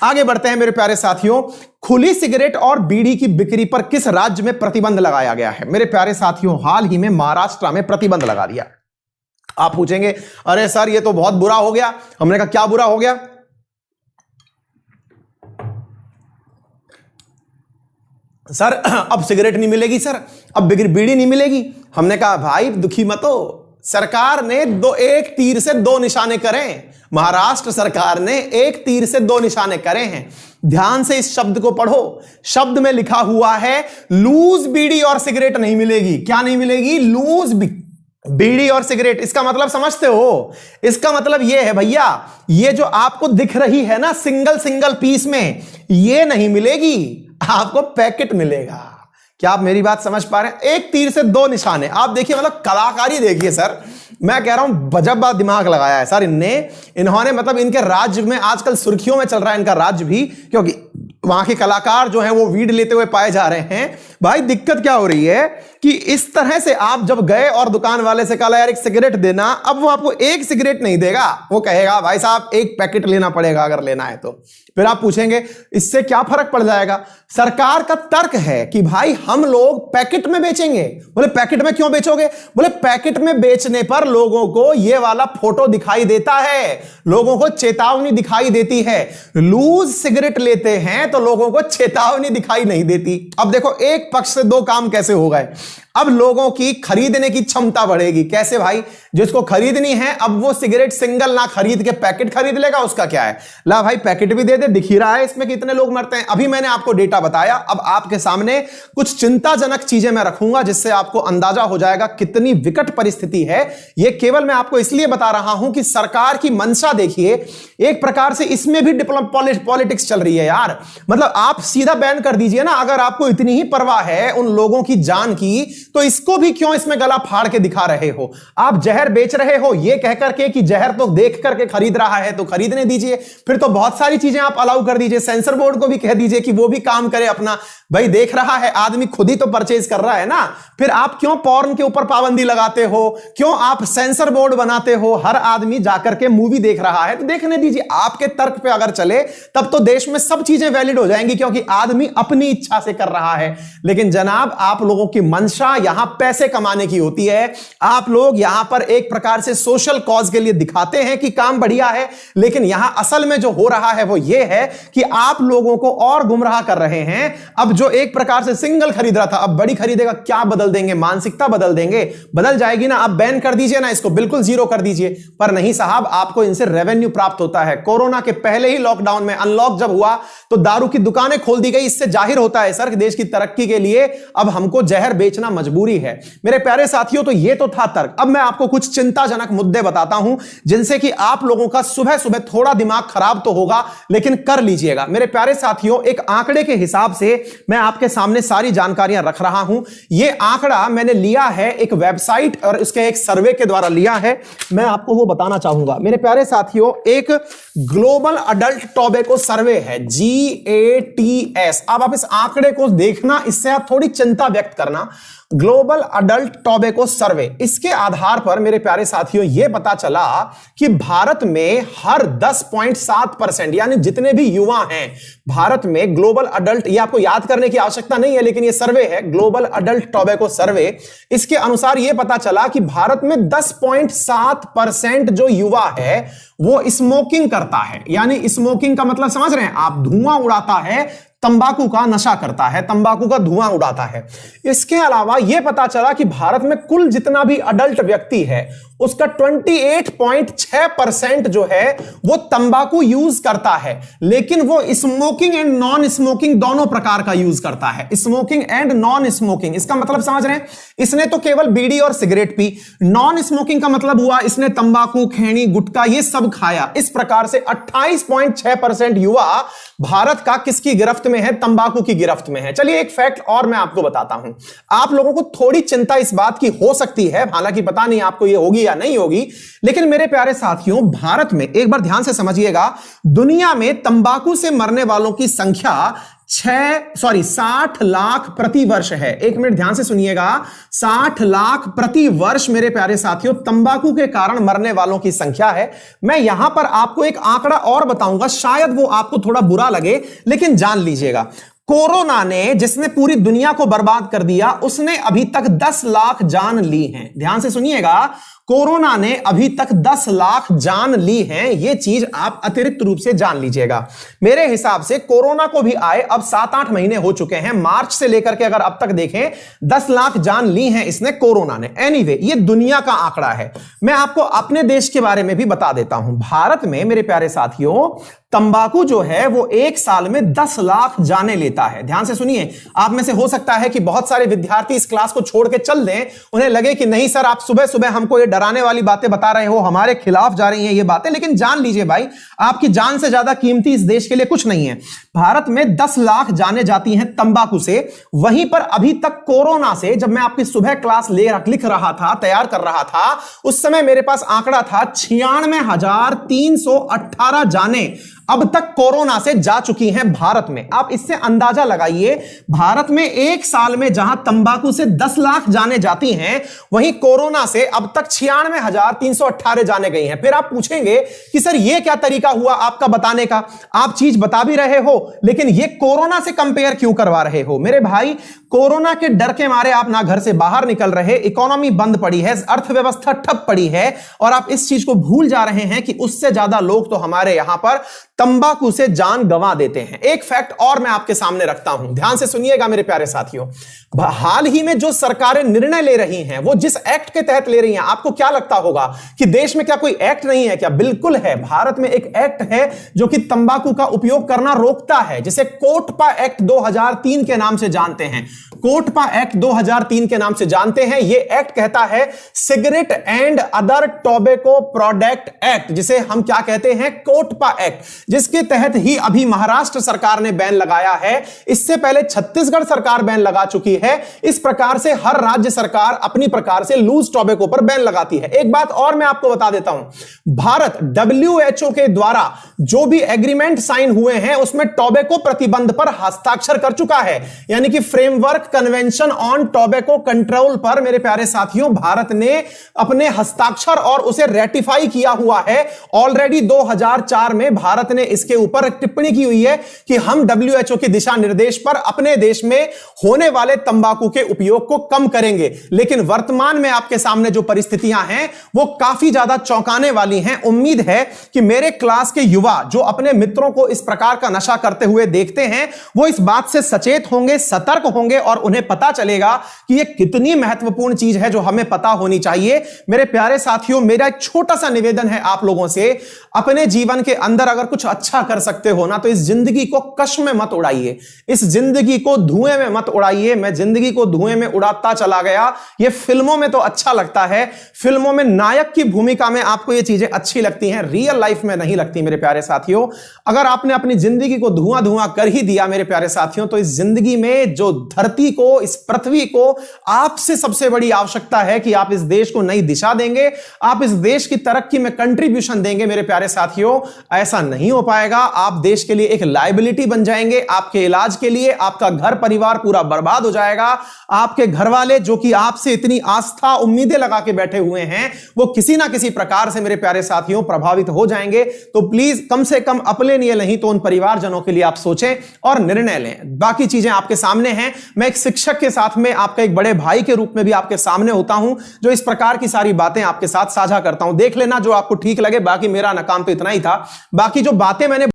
आगे बढ़ते हैं मेरे प्यारे साथियों। खुली सिगरेट और बीड़ी की बिक्री पर किस राज्य में प्रतिबंध लगाया गया है? मेरे प्यारे साथियों, हाल ही में महाराष्ट्र में प्रतिबंध लगा दिया। आप पूछेंगे अरे सर ये तो बहुत बुरा हो गया। हमने कहा क्या बुरा हो गया? सर अब सिगरेट नहीं मिलेगी, सर अब बीड़ी नहीं मिलेगी। हमने कहा भाई दुखी मत हो, सरकार ने एक तीर से दो निशाने करें। महाराष्ट्र सरकार ने एक तीर से दो निशाने करे हैं। ध्यान से इस शब्द को पढ़ो। शब्द में लिखा हुआ है लूज बीड़ी और सिगरेट नहीं मिलेगी। क्या नहीं मिलेगी? लूज बीड़ी और सिगरेट। इसका मतलब समझते हो? इसका मतलब यह है भैया, ये जो आपको दिख रही है ना सिंगल सिंगल पीस में, ये नहीं मिलेगी, आपको पैकेट मिलेगा। क्या आप मेरी बात समझ पा रहे हैं? एक तीर से दो निशाने। आप देखिए, मतलब कलाकारी देखिए सर। मैं कह रहा हूं बजब्बा दिमाग लगाया है सर इन्होंने मतलब इनके राज्य में आजकल सुर्खियों में चल रहा है इनका राज्य भी, क्योंकि वहां के कलाकार जो हैं वो वीड लेते हुए पाए जा रहे हैं। भाई दिक्कत क्या हो रही है कि इस तरह से आप जब गए और दुकान वाले से कहा यार एक सिगरेट देना, अब वो आपको एक सिगरेट नहीं देगा, वो कहेगा भाई साहब एक पैकेट लेना पड़ेगा अगर लेना है तो। फिर आप पूछेंगे इससे क्या फर्क पड़ जाएगा? सरकार का तर्क है कि भाई हम लोग पैकेट में बेचेंगे। बोले पैकेट में क्यों बेचोगे? बोले पैकेट में बेचने पर लोगों को ये वाला फोटो दिखाई देता है, लोगों को चेतावनी दिखाई देती है। लूज सिगरेट लेते हैं तो लोगों को चेतावनी दिखाई नहीं देती। अब देखो एक पक्ष से दो काम कैसे हो गए। अब लोगों की खरीदने की क्षमता बढ़ेगी। कैसे भाई? जिसको खरीदनी है अब वो सिगरेट सिंगल ना खरीद के पैकेट खरीद लेगा, उसका क्या है? ला भाई पैकेट भी दे दे, दिख ही रहा है इसमें कितने लोग मरते हैं। अभी मैंने आपको डेटा बताया, अब आपके सामने कुछ चिंताजनक चीजें मैं रखूंगा जिससे आपको अंदाजा हो जाएगा कितनी विकट परिस्थिति है। यह केवल मैं आपको इसलिए बता रहा हूं कि सरकार की मंशा देखिए, एक प्रकार से इसमें भी पॉलिटिक्स चल रही है यार। मतलब आप सीधा बैन कर दीजिए ना, अगर आपको इतनी ही परवाह है उन लोगों की जान की, तो इसको भी क्यों इसमें गला फाड़ के दिखा रहे हो? आप जहर बेच रहे हो ये कह करके कि जहर तो देख करके खरीद रहा है तो खरीदने दीजिए। फिर तो बहुत सारी चीजें आप अलाउ कर दीजिए। सेंसर बोर्ड को भी कह दीजिए कि वो भी काम करे अपना। भाई देख रहा है आदमी, खुद ही तो परचेज कर रहा है ना। फिर आप क्यों पॉर्न के ऊपर पाबंदी लगाते हो? क्यों आप सेंसर बोर्ड बनाते हो? हर आदमी जाकर के मूवी देख रहा है तो देखने दीजिए। आपके तर्क पे अगर चले तब तो देश में सब चीजें वैलिड हो जाएंगी, क्योंकि आदमी अपनी इच्छा से कर रहा है। लेकिन जनाब आप लोगों की मंशा यहां पैसे कमाने की होती है। आप लोग यहां पर एक प्रकार से सोशल कॉज के लिए दिखाते हैं कि काम बढ़िया है, लेकिन यहां असल में जो हो रहा है वो ये है कि आप लोगों को और गुमराह कर रहे हैं। अब जो एक प्रकार से सिंगल खरीद रहा था अब बड़ी खरीदेगा। क्या बदल देंगे? मानसिकता बदल देंगे? बदल जाएगी ना। अब बैन कर दीजिए ना, इसको बिल्कुल जीरो कर दीजिए। पर नहीं साहब, आपको इनसे रेवेन्यू प्राप्त होता है। कोरोना के पहले ही लॉकडाउन में अनलॉक जब हुआ तो दारू की दुकानें खोल दी गई। इससे जाहिर होता है सर देश की तरक्की के लिए अब हमको जहर बेचना मजबूरी है। मेरे प्यारे साथियों, तो ये तो था तर्क। अब मैं आपको कुछ चिंताजनक मुद्दे बताता हूं जिनसे कि आप लोगों का सुबह सुबह थोड़ा दिमाग खराब तो होगा, लेकिन कर लीजिएगा। मेरे प्यारे साथियों, एक आंकड़े के हिसाब से मैं आपके सामने सारी जानकारियां रख रहा हूं। यह आंकड़ा मैंने लिया है एक वेबसाइट और इसके एक सर्वे के द्वारा लिया है। मैं आपको वो बताना चाहूंगा। मेरे प्यारे साथियों, एक ग्लोबल अडल्ट टोबैको सर्वे है, GATS। अब आप इस आंकड़े को देखना, इससे आप थोड़ी चिंता व्यक्त करना। ग्लोबल अडल्ट टोबैको सर्वे, इसके आधार पर मेरे प्यारे साथियों यह पता चला कि भारत में हर 10.7%, यानी जितने भी युवा हैं भारत में ग्लोबल अडल्ट, ये आपको याद करने की आवश्यकता नहीं है, लेकिन ये सर्वे है ग्लोबल अडल्ट टोबैको सर्वे। इसके अनुसार यह पता चला कि भारत में 10.7% जो युवा है वो स्मोकिंग करता है। यानी स्मोकिंग का मतलब समझ रहे हैं आप? धुआं उड़ाता है, तंबाकू का नशा करता है, तंबाकू का धुआं उड़ाता है। इसके अलावा यह पता चला कि भारत में कुल जितना भी अडल्ट व्यक्ति है उसका 28.6% जो है वो तंबाकू यूज करता है, लेकिन वो स्मोकिंग एंड नॉन स्मोकिंग दोनों प्रकार का यूज करता है। स्मोकिंग एंड नॉन स्मोकिंग, इसका मतलब समझ रहे हैं? इसने तो केवल बीड़ी और सिगरेट पी। नॉन स्मोकिंग का मतलब हुआ इसने तंबाकू, खैनी, गुटखा ये सब खाया। इस प्रकार से 28.6% युवा भारत का किसकी गिरफ्त में है? तंबाकू की गिरफ्त में है। चलिए एक फैक्ट और मैं आपको बताता हूं। आप लोगों को थोड़ी चिंता इस बात की हो सकती है, हालांकि पता नहीं आपको ये होगी या नहीं होगी, लेकिन मेरे प्यारे साथियों भारत में एक बार ध्यान से समझिएगा, दुनिया में तंबाकू से मरने वालों की संख्या 60 लाख प्रति वर्ष है। एक मिनट ध्यान से सुनिएगा, 60 लाख प्रति वर्ष मेरे प्यारे साथियों तंबाकू के कारण मरने वालों की संख्या है। मैं यहां पर आपको एक आंकड़ा और बताऊंगा, शायद वो आपको थोड़ा बुरा लगे, लेकिन जान लीजिएगा। कोरोना ने, जिसने पूरी दुनिया को बर्बाद कर दिया, उसने अभी तक 10 लाख जान ली हैं। ध्यान से सुनिएगा, कोरोना ने अभी तक 10 लाख जान ली हैं। यह चीज आप अतिरिक्त रूप से जान लीजिएगा। मेरे हिसाब से कोरोना को भी आए अब 7-8 महीने हो चुके हैं। मार्च से लेकर के अगर अब तक देखें 10 लाख जान ली हैं इसने, कोरोना ने। एनीवे, ये दुनिया का आंकड़ा है। मैं आपको अपने देश के बारे में भी बता देता हूं। भारत में मेरे प्यारे साथियों तंबाकू जो है वो एक साल में 10 लाख जाने लेता है। ध्यान से सुनिए, आप में से हो सकता है कि बहुत सारे विद्यार्थी इस क्लास को छोड़ के चल दें। उन्हें लगे कि नहीं सर, आप सुबह सुबह हमको ये डराने वाली बातें बता रहे हो, हमारे खिलाफ जा रही हैं ये बातें। लेकिन जान लीजिए भाई, आपकी जान से ज्यादा कीमती इस देश के लिए कुछ नहीं है। भारत में 10 लाख जाने जाती हैं तंबाकू से। वहीं पर अभी तक कोरोना से, जब मैं आपकी सुबह क्लास लिख रहा था, तैयार कर रहा था, उस समय मेरे पास आंकड़ा था 96,318 जाने अब तक कोरोना से जा चुकी हैं भारत में। आप इससे अंदाजा लगाइए, भारत में एक साल में जहां तंबाकू से 10 लाख जाने जाती हैं, वहीं कोरोना से अब तक 96,318 जाने गई हैं। फिर आप पूछेंगे कि सर ये क्या तरीका हुआ आपका बताने का, आप चीज बता भी रहे हो लेकिन ये कोरोना से कंपेयर क्यों करवा रहे हो? मेरे भाई, कोरोना के डर के मारे आप ना घर से बाहर निकल रहे, इकोनॉमी बंद पड़ी है, अर्थव्यवस्था ठप पड़ी है, और आप इस चीज को भूल जा रहे हैं कि उससे ज्यादा लोग तो हमारे यहां पर तंबाकू से जान गंवा देते हैं। एक फैक्ट और मैं आपके सामने रखता हूं, ध्यान से सुनिएगा मेरे प्यारे साथियों। हाल ही में जो सरकारें निर्णय ले रही हैं, वो जिस एक्ट के तहत ले रही हैं, आपको क्या लगता होगा कि देश में क्या कोई एक्ट नहीं है क्या? बिल्कुल है। भारत में एक एक्ट है जो कि तंबाकू का उपयोग करना रोकता है, जिसे कोटपा एक्ट 2003 के नाम से जानते हैं। कोटपा एक्ट 2003 के नाम से जानते हैं। यह एक्ट कहता है cigarette and other tobacco product act, जिसे हम क्या कहते हैं? कोटपा एक्ट, जिसके तहत ही अभी महाराष्ट्र सरकार ने बैन लगाया है। इससे पहले छत्तीसगढ़ सरकार बैन लगा चुकी है। इस प्रकार से हर राज्य सरकार अपनी प्रकार से लूज टोबैको पर बैन लगाती है। एक बात और मैं आपको बता देता हूं, भारत WHO के द्वारा जो भी एग्रीमेंट साइन हुए हैं उसमें टोबैको प्रतिबंध पर हस्ताक्षर कर चुका है, यानी कि framework convention on tobacco control पर मेरे प्यारे साथियों भारत ने अपने हस्ताक्षर और उसे रेटिफाई किया हुआ है। ऑलरेडी 2004 में भारत ने इसके ऊपर टिप्पणी की हुई है कि हम WHO के दिशा निर्देश पर अपने देश में होने वाले तंबाकू के उपयोग को कम करेंगे। लेकिन वर्तमान में आपके सामने जो परिस्थितियां हैं वो काफी ज्यादा चौंकाने वाली हैं। उम्मीद है कि मेरे क्लास के युवा जो अपने मित्रों को इस प्रकार का नशा करते हुए देखते हैं वो इस बात से सचेत होंगे, सतर्क होंगे और उन्हें पता चलेगा कि यह कितनी महत्वपूर्ण चीज है जो हमें पता होनी चाहिए। मेरे प्यारे साथियों, मेरा एक छोटा सा निवेदन है आप लोगों से, अपने जीवन के अंदर अगर कुछ अच्छा कर सकते हो ना तो इस जिंदगी को कश में मत उड़ाइए, इस जिंदगी को धुएं में मत उड़ाइए। मैं जिंदगी को धुएं में उड़ाता चला गया। ये फिल्मों में तो अच्छा लगता है, फिल्मों में नायक की भूमिका में आपको ये चीजें अच्छी लगती हैं, रियल लाइफ में नहीं लगती मेरे प्यारे साथियों। अगर आपने अपनी जिंदगी को धुआं धुआं कर ही दिया मेरे प्यारे साथियों, तो इस जिंदगी में जो धरती को, इस पृथ्वी को आपसे सबसे बड़ी आवश्यकता है कि आप इस देश को नई दिशा देंगे, आप इस देश की तरक्की में कंट्रीब्यूशन देंगे मेरे प्यारे साथियों। ऐसा नहीं हो पाएगा, आप देश के लिए एक लायबिलिटी बन जाएंगे। आपके इलाज के लिए आपका घर परिवार पूरा बर्बाद हो जाएगा। आपके घर वाले जो कि आपसे इतनी आस्था उम्मीदें लगा के बैठे हुए हैं वो किसी ना किसी प्रकार से मेरे प्यारे साथियों प्रभावित हो जाएंगे। तो प्लीज कम से कम अपने लिए नहीं तो उन परिवारजनों के लिए आप सोचें और निर्णय लें। बाकी चीजें आपके सामने हैं। मैं एक शिक्षक के साथ में आपका एक बड़े भाई के रूप में भी आपके सामने होता हूं जो इस प्रकार की सारी बातें आपके साथ साझा करता हूं। देख लेना जो आपको ठीक लगे। बाकी मेरा ना काम तो इतना ही था। बाकी जो बातें मैंने